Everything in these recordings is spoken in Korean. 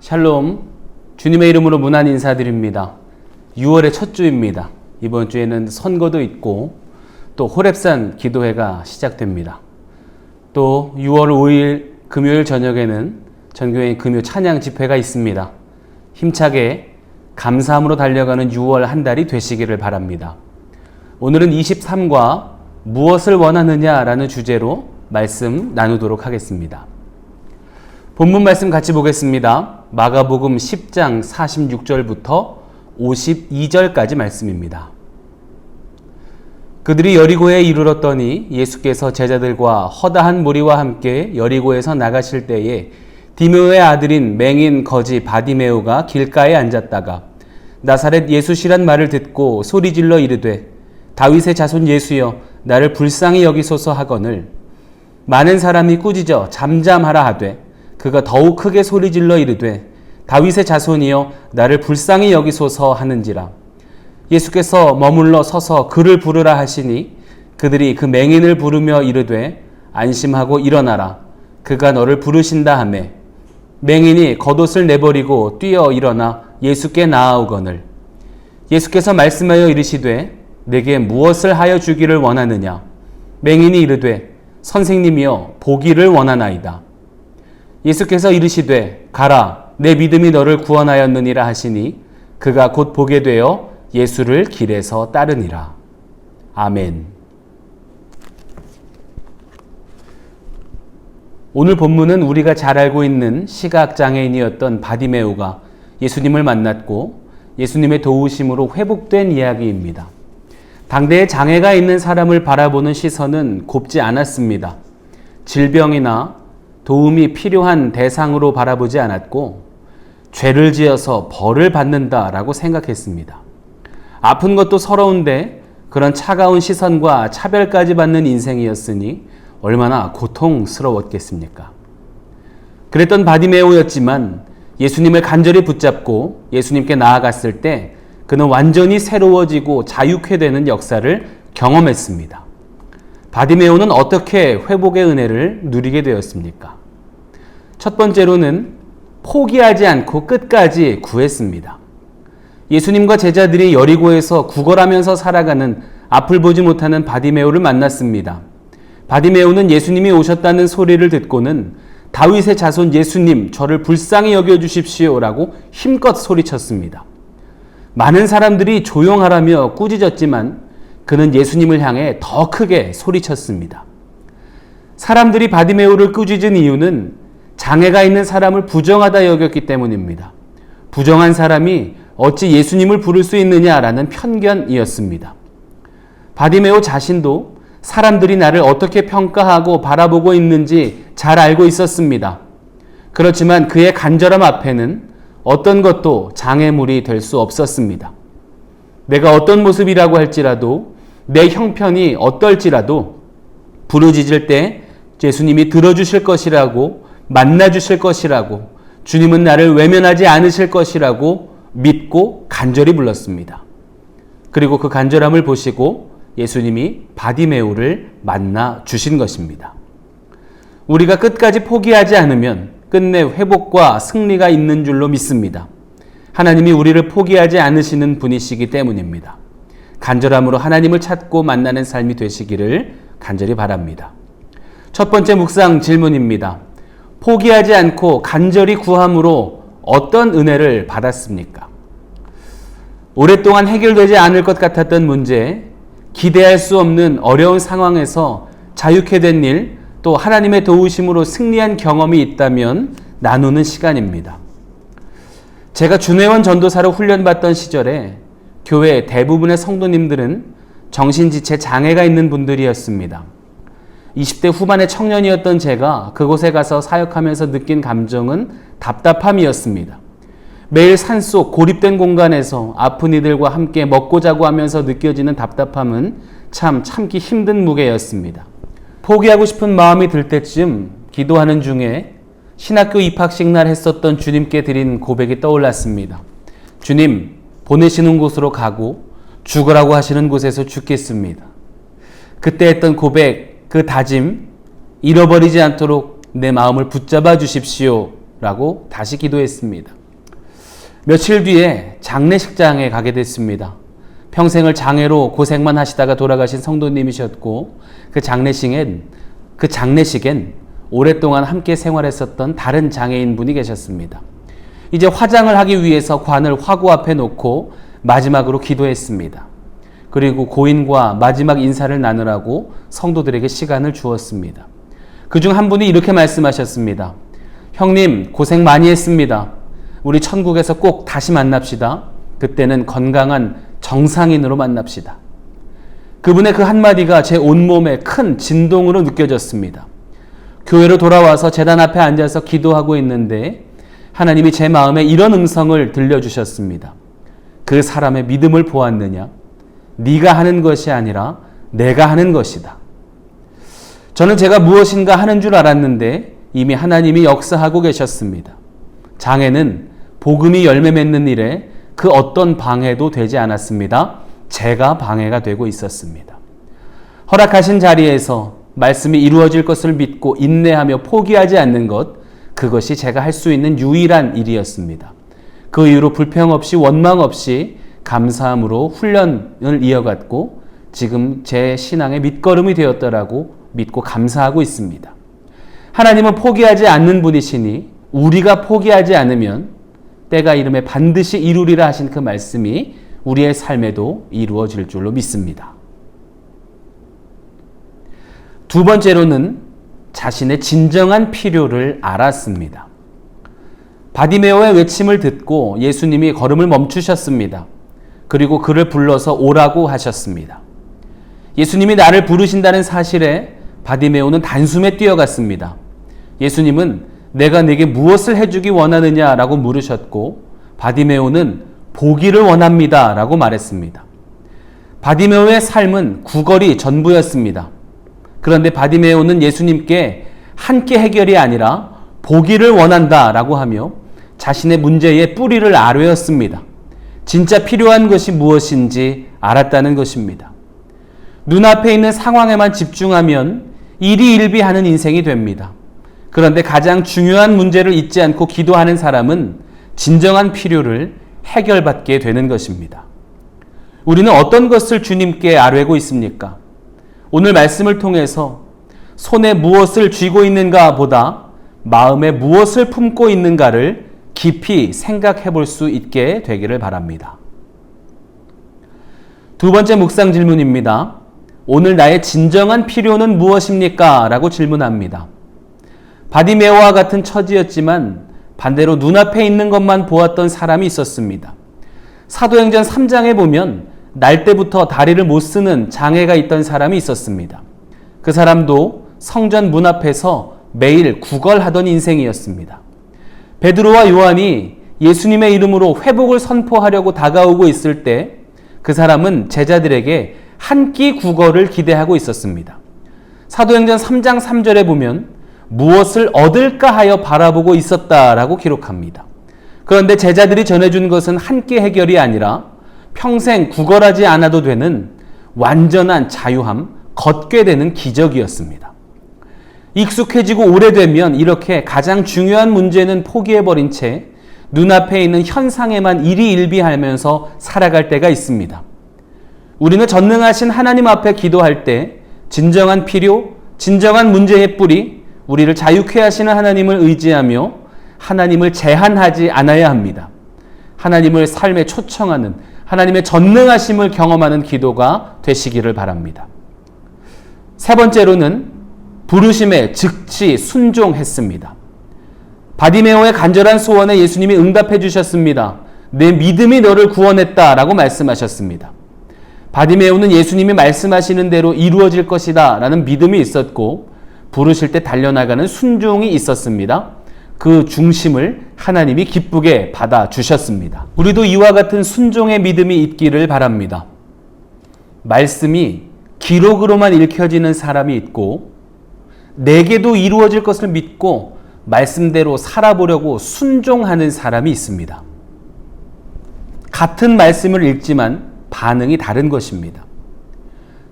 샬롬, 주님의 이름으로 문안 인사드립니다. 6월의 첫 주입니다. 이번 주에는 선거도 있고 또 호렙산 기도회가 시작됩니다. 또 6월 5일 금요일 저녁에는 전교회 금요 찬양 집회가 있습니다. 힘차게 감사함으로 달려가는 6월 한 달이 되시기를 바랍니다. 오늘은 23과 무엇을 원하느냐라는 주제로 말씀 나누도록 하겠습니다. 본문 말씀 같이 보겠습니다. 마가복음 10장 46절부터 52절까지 말씀입니다. 그들이 여리고에 이르렀더니 예수께서 제자들과 허다한 무리와 함께 여리고에서 나가실 때에 디메오의 아들인 맹인 거지 바디메오가 길가에 앉았다가 나사렛 예수시란 말을 듣고 소리질러 이르되 다윗의 자손 예수여 나를 불쌍히 여기소서 하거늘 많은 사람이 꾸짖어 잠잠하라 하되 그가 더욱 크게 소리질러 이르되 다윗의 자손이여 나를 불쌍히 여기소서 하는지라. 예수께서 머물러 서서 그를 부르라 하시니 그들이 그 맹인을 부르며 이르되 안심하고 일어나라 그가 너를 부르신다 하매 맹인이 겉옷을 내버리고 뛰어 일어나 예수께 나아오거늘 예수께서 말씀하여 이르시되 내게 무엇을 하여 주기를 원하느냐. 맹인이 이르되 선생님이여 보기를 원하나이다. 예수께서 이르시되 가라 내 믿음이 너를 구원하였느니라 하시니 그가 곧 보게 되어 예수를 길에서 따르니라. 아멘. 오늘 본문은 우리가 잘 알고 있는 시각장애인이었던 바디메오가 예수님을 만났고 예수님의 도우심으로 회복된 이야기입니다. 당대에 장애가 있는 사람을 바라보는 시선은 곱지 않았습니다. 질병이나 도움이 필요한 대상으로 바라보지 않았고 죄를 지어서 벌을 받는다라고 생각했습니다. 아픈 것도 서러운데 그런 차가운 시선과 차별까지 받는 인생이었으니 얼마나 고통스러웠겠습니까? 그랬던 바디메오였지만 예수님을 간절히 붙잡고 예수님께 나아갔을 때 그는 완전히 새로워지고 자유케 되는 역사를 경험했습니다. 바디메오는 어떻게 회복의 은혜를 누리게 되었습니까? 첫 번째로는 포기하지 않고 끝까지 구했습니다. 예수님과 제자들이 여리고에서 구걸하면서 살아가는 앞을 보지 못하는 바디메오를 만났습니다. 바디메오는 예수님이 오셨다는 소리를 듣고는 다윗의 자손 예수님 저를 불쌍히 여겨주십시오라고 힘껏 소리쳤습니다. 많은 사람들이 조용하라며 꾸짖었지만 그는 예수님을 향해 더 크게 소리쳤습니다. 사람들이 바디메오를 꾸짖은 이유는 장애가 있는 사람을 부정하다 여겼기 때문입니다. 부정한 사람이 어찌 예수님을 부를 수 있느냐라는 편견이었습니다. 바디메오 자신도 사람들이 나를 어떻게 평가하고 바라보고 있는지 잘 알고 있었습니다. 그렇지만 그의 간절함 앞에는 어떤 것도 장애물이 될 수 없었습니다. 내가 어떤 모습이라고 할지라도 내 형편이 어떨지라도 부르짖을 때 예수님이 들어주실 것이라고 만나주실 것이라고 주님은 나를 외면하지 않으실 것이라고 믿고 간절히 불렀습니다. 그리고 그 간절함을 보시고 예수님이 바디메오를 만나 주신 것입니다. 우리가 끝까지 포기하지 않으면 끝내 회복과 승리가 있는 줄로 믿습니다. 하나님이 우리를 포기하지 않으시는 분이시기 때문입니다. 간절함으로 하나님을 찾고 만나는 삶이 되시기를 간절히 바랍니다. 첫 번째 묵상 질문입니다. 포기하지 않고 간절히 구함으로 어떤 은혜를 받았습니까? 오랫동안 해결되지 않을 것 같았던 문제, 기대할 수 없는 어려운 상황에서 자유케 된 일, 또 하나님의 도우심으로 승리한 경험이 있다면 나누는 시간입니다. 제가 준회원 전도사로 훈련받던 시절에 교회 대부분의 성도님들은 정신지체 장애가 있는 분들이었습니다. 20대 후반의 청년이었던 제가 그곳에 가서 사역하면서 느낀 감정은 답답함이었습니다. 매일 산속 고립된 공간에서 아픈 이들과 함께 먹고 자고 하면서 느껴지는 답답함은 참 참기 힘든 무게였습니다. 포기하고 싶은 마음이 들 때쯤 기도하는 중에 신학교 입학식 날 했었던 주님께 드린 고백이 떠올랐습니다. 주님, 보내시는 곳으로 가고 죽으라고 하시는 곳에서 죽겠습니다. 그때 했던 고백, 그 다짐, 잃어버리지 않도록 내 마음을 붙잡아 주십시오 라고 다시 기도했습니다. 며칠 뒤에 장례식장에 가게 됐습니다. 평생을 장애로 고생만 하시다가 돌아가신 성도님이셨고 그 장례식엔 오랫동안 함께 생활했었던 다른 장애인 분이 계셨습니다. 이제 화장을 하기 위해서 관을 화구 앞에 놓고 마지막으로 기도했습니다. 그리고 고인과 마지막 인사를 나누라고 성도들에게 시간을 주었습니다. 그중 한 분이 이렇게 말씀하셨습니다. 형님, 고생 많이 했습니다. 우리 천국에서 꼭 다시 만납시다. 그때는 건강한 정상인으로 만납시다. 그분의 그 한마디가 제 온몸에 큰 진동으로 느껴졌습니다. 교회로 돌아와서 제단 앞에 앉아서 기도하고 있는데 하나님이 제 마음에 이런 음성을 들려주셨습니다. 그 사람의 믿음을 보았느냐? 네가 하는 것이 아니라 내가 하는 것이다. 저는 제가 무엇인가 하는 줄 알았는데 이미 하나님이 역사하고 계셨습니다. 장애는 복음이 열매 맺는 일에 그 어떤 방해도 되지 않았습니다. 제가 방해가 되고 있었습니다. 허락하신 자리에서 말씀이 이루어질 것을 믿고 인내하며 포기하지 않는 것, 그것이 제가 할 수 있는 유일한 일이었습니다. 그 이후로 불평 없이 원망 없이 감사함으로 훈련을 이어갔고 지금 제 신앙의 밑거름이 되었더라고 믿고 감사하고 있습니다. 하나님은 포기하지 않는 분이시니 우리가 포기하지 않으면 때가 이름에 반드시 이루리라 하신 그 말씀이 우리의 삶에도 이루어질 줄로 믿습니다. 두 번째로는 자신의 진정한 필요를 알았습니다. 바디메오의 외침을 듣고 예수님이 걸음을 멈추셨습니다. 그리고 그를 불러서 오라고 하셨습니다. 예수님이 나를 부르신다는 사실에 바디메오는 단숨에 뛰어갔습니다. 예수님은 내가 네게 무엇을 해주기 원하느냐라고 물으셨고 바디메오는 보기를 원합니다 라고 말했습니다. 바디메오의 삶은 구걸이 전부였습니다. 그런데 바디메오는 예수님께 한 끼 해결이 아니라 보기를 원한다라고 하며 자신의 문제의 뿌리를 아뢰었습니다. 진짜 필요한 것이 무엇인지 알았다는 것입니다. 눈앞에 있는 상황에만 집중하면 일희일비하는 인생이 됩니다. 그런데 가장 중요한 문제를 잊지 않고 기도하는 사람은 진정한 필요를 해결받게 되는 것입니다. 우리는 어떤 것을 주님께 아뢰고 있습니까? 오늘 말씀을 통해서 손에 무엇을 쥐고 있는가 보다 마음에 무엇을 품고 있는가를 깊이 생각해 볼 수 있게 되기를 바랍니다. 두 번째 묵상 질문입니다. 오늘 나의 진정한 필요는 무엇입니까? 라고 질문합니다. 바디메오와 같은 처지였지만 반대로 눈앞에 있는 것만 보았던 사람이 있었습니다. 사도행전 3장에 보면 날 때부터 다리를 못 쓰는 장애가 있던 사람이 있었습니다. 그 사람도 성전 문 앞에서 매일 구걸하던 인생이었습니다. 베드로와 요한이 예수님의 이름으로 회복을 선포하려고 다가오고 있을 때 그 사람은 제자들에게 한 끼 구걸을 기대하고 있었습니다. 사도행전 3장 3절에 보면 무엇을 얻을까 하여 바라보고 있었다라고 기록합니다. 그런데 제자들이 전해준 것은 한 끼 해결이 아니라 평생 구걸하지 않아도 되는 완전한 자유함, 걷게 되는 기적이었습니다. 익숙해지고 오래되면 이렇게 가장 중요한 문제는 포기해버린 채 눈앞에 있는 현상에만 일희일비하면서 살아갈 때가 있습니다. 우리는 전능하신 하나님 앞에 기도할 때 진정한 필요, 진정한 문제의 뿌리, 우리를 자유케 하시는 하나님을 의지하며 하나님을 제한하지 않아야 합니다. 하나님을 삶에 초청하는 하나님의 전능하심을 경험하는 기도가 되시기를 바랍니다. 세 번째로는 부르심에 즉시 순종했습니다. 바디메오의 간절한 소원에 예수님이 응답해 주셨습니다. 내 믿음이 너를 구원했다 라고 말씀하셨습니다. 바디메오는 예수님이 말씀하시는 대로 이루어질 것이다 라는 믿음이 있었고 부르실 때 달려나가는 순종이 있었습니다. 그 중심을 하나님이 기쁘게 받아주셨습니다. 우리도 이와 같은 순종의 믿음이 있기를 바랍니다. 말씀이 기록으로만 읽혀지는 사람이 있고 내게도 이루어질 것을 믿고 말씀대로 살아보려고 순종하는 사람이 있습니다. 같은 말씀을 읽지만 반응이 다른 것입니다.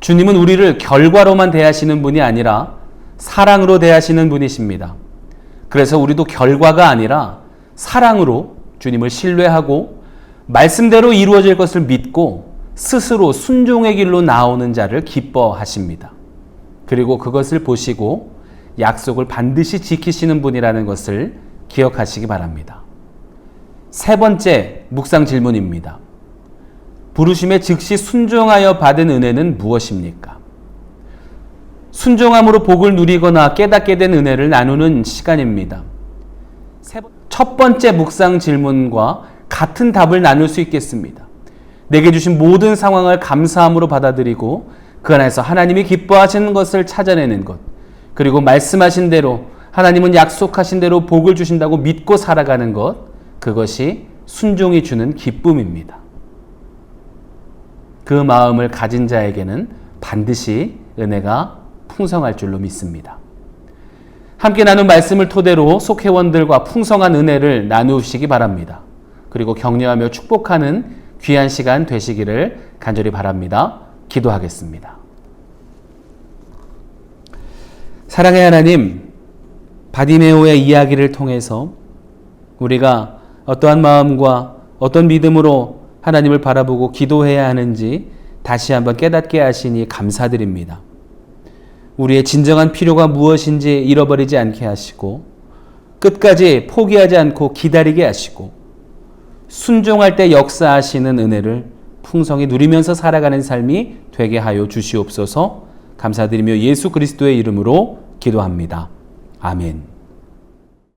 주님은 우리를 결과로만 대하시는 분이 아니라 사랑으로 대하시는 분이십니다. 그래서 우리도 결과가 아니라 사랑으로 주님을 신뢰하고 말씀대로 이루어질 것을 믿고 스스로 순종의 길로 나오는 자를 기뻐하십니다. 그리고 그것을 보시고 약속을 반드시 지키시는 분이라는 것을 기억하시기 바랍니다. 세 번째 묵상 질문입니다. 부르심에 즉시 순종하여 받은 은혜는 무엇입니까? 순종함으로 복을 누리거나 깨닫게 된 은혜를 나누는 시간입니다. 첫 번째 묵상 질문과 같은 답을 나눌 수 있겠습니다. 내게 주신 모든 상황을 감사함으로 받아들이고 그 안에서 하나님이 기뻐하시는 것을 찾아내는 것, 그리고 말씀하신 대로 하나님은 약속하신 대로 복을 주신다고 믿고 살아가는 것, 그것이 순종이 주는 기쁨입니다. 그 마음을 가진 자에게는 반드시 은혜가 풍성할 줄로 믿습니다. 함께 나눈 말씀을 토대로 속회원들과 풍성한 은혜를 나누시기 바랍니다. 그리고 격려하며 축복하는 귀한 시간 되시기를 간절히 바랍니다. 기도하겠습니다. 사랑의 하나님, 바디메오의 이야기를 통해서 우리가 어떠한 마음과 어떤 믿음으로 하나님을 바라보고 기도해야 하는지 다시 한번 깨닫게 하시니 감사드립니다. 우리의 진정한 필요가 무엇인지 잃어버리지 않게 하시고 끝까지 포기하지 않고 기다리게 하시고 순종할 때 역사하시는 은혜를 풍성히 누리면서 살아가는 삶이 되게 하여 주시옵소서. 감사드리며 예수 그리스도의 이름으로 기도합니다. 아멘.